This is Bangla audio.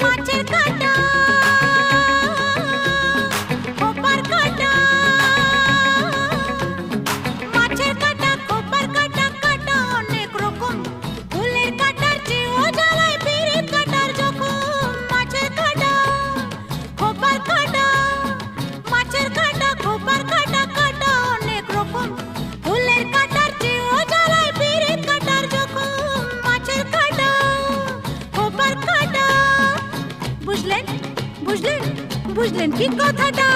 মাছের কাঁটা খোপার কাঁটা মাছের কাঁটা খোপার কাঁটা কাঁটা অনেক রকম ফুলের কাঁটার চেয়েও জ্বালায় পিরিত কাঁটার জখম মাছের কাঁটা খোপার কাঁটা মাছের কাঁটা খোপার কাঁটা কাঁটা অনেক রকম ফুলের কাঁটার চেয়েও জ্বালায় পিরিত কাঁটার জখম মাছের কাঁটা খোপার কাঁটা বুঝলেন বুঝলেন বুঝলেন কি কথাটা